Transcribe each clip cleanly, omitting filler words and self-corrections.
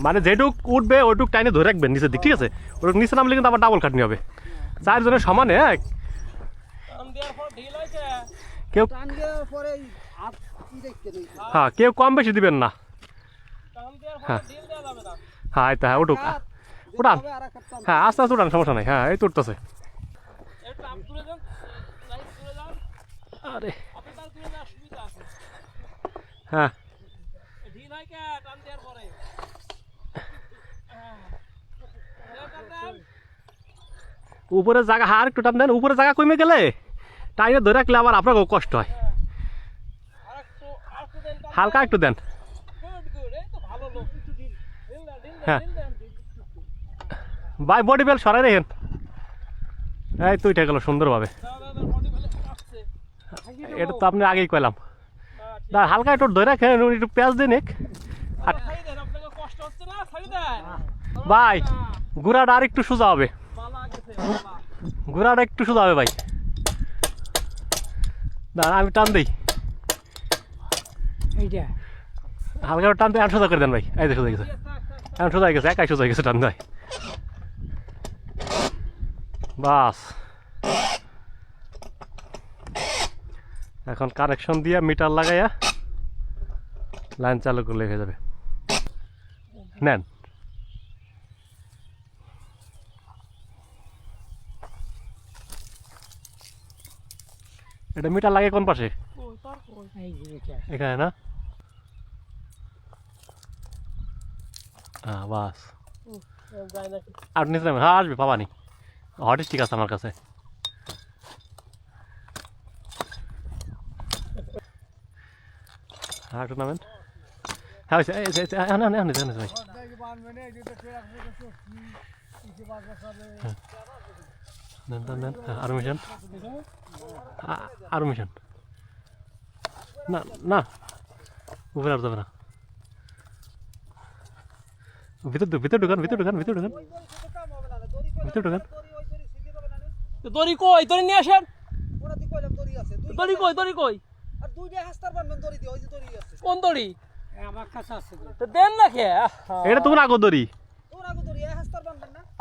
মানে যেটুক উঠবে ওইটুক টাইনে ধরে রাখবেন নিচের দিক, ঠিক আছে? ওটুক নিচে নামলে কিন্তু আবার ডাবল খাটনি হবে। চারজনের সমানে কেউ, হ্যাঁ কেউ কম বেশি দিবেন না। হ্যাঁ হ্যাঁ হ্যাঁ উঠুক, উঠান, হ্যাঁ আস্তে আস্তে উঠান, সমস্যা নাই। হ্যাঁ এই তো উঠতেছে। আরে হ্যাঁ উপরে জায়গা, আর একটু টান দেন, উপরে জায়গা কমে গেলে টাইনে ধরে রাখলে আবার আপনাকেও কষ্ট হয়। হালকা একটু দেন। হ্যাঁ ভাই বডি বেল সরাই রেখেন। এই তো উঠে গেল সুন্দরভাবে। এটা তো আপনি আগেই কইলাম। হালকা একটু ধরে রাখেন, একটু পেঁয়াজ দিন এক। ভাই গুড়াটা আর একটু সোজা হবে, গুড়াটা একটু সোজা হবে ভাই। দাঁড়া আমি টান দিই, হালকা টান দিয়ে সোজা করে দেন ভাই। এই যে সোজা গেছে, এখন সোজা গেছে, একাই সোজা গেছে, টান দেয় বাস। এখন কানেকশন দিয়ে মিটার লাগাইয়া লাইন চালু করলে হয়ে যাবে। নেন এটা মিটার লাগে কোন পাশে? এখানে না? হ্যাঁ বাস। আর নিচে নামেন, হ্যাঁ আসবে পাবানি, হট ঠিক আছে আমার কাছে। হ্যাঁ একটু নামেন। হ্যাঁ ভাই আরো মিশন, আরো মিশন। না না উপরে আর যাবে না, ভিতর ভিতর ঢুকান, ভিতর ঢুকান, ভিতর ঢুকান, ভিতর ঢুকান। দড়ি কই? দড়ি নিয়ে আসেন। দড়ি কই? দড়ি কই? কোন দড়ি? আমার কাছে আছে। তো দেন না খেয়ে। এটা তোমার আগো দড়ি।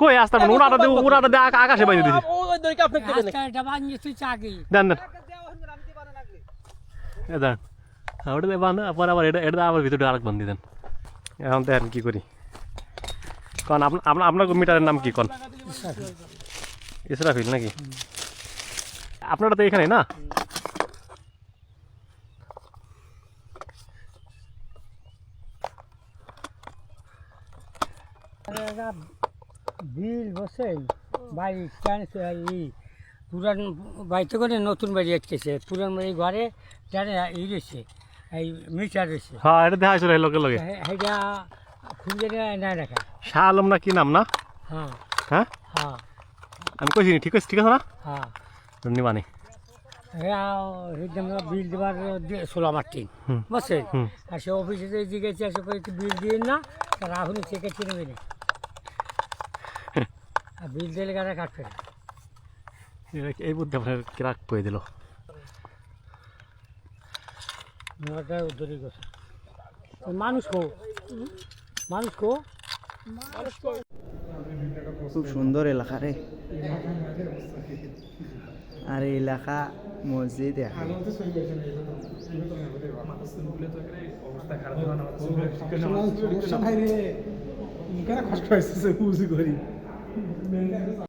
কই আস্তা বান উড়াটা দে, উড়াটা দে আকাশে বাইরে দিছি। ওই দড়ি কি আপনি দেবেন? এটা বানিয়ে তুই চাগি দেন দেন, এ দেন। হ্যাঁ ওটা দিয়ে বান, পরে আবার এটা এটা আবার ভিতরে আরেক বান্ধি দেন। এখন দেখেন কি করি। কারণ আপনার মিটারের নাম কি? কোন ইসরাফিল নাকি? আপনারা তো এখানে না? বিল বসেন বাড়ি পুরান বাড়িতে করে নতুন বাড়ি আসতেছে, পুরান বাড়ি ঘরে জানে ই রয়েছে, এই মিটার রয়েছে। হ্যাঁ এটা দেখা ছিল লোকে লোকে। এটা খুঁজে না রাখা। শাহ আলম না কি নাম না? হ্যাঁ হ্যাঁ হ্যাঁ আমি কইছি ঠিক আছে, ঠিক আছে না? হ্যাঁ নিবানি বিল দেওয়ার 16 বুঝছেন। আর সে অফিসে জিজ্ঞেস আসে বিল দিয়ে না, তার এখনই চেকে চিনে নেবে, আর বিল দিলে গাড়া কাটবে না। এই বুদ্ধি আপনার কিরাক করে দিল। মানুষ কো, মানুষ কো, খুব সুন্দর এলাকা রে। আর এই এলাকা মসজিদ কষ্ট হয়েছে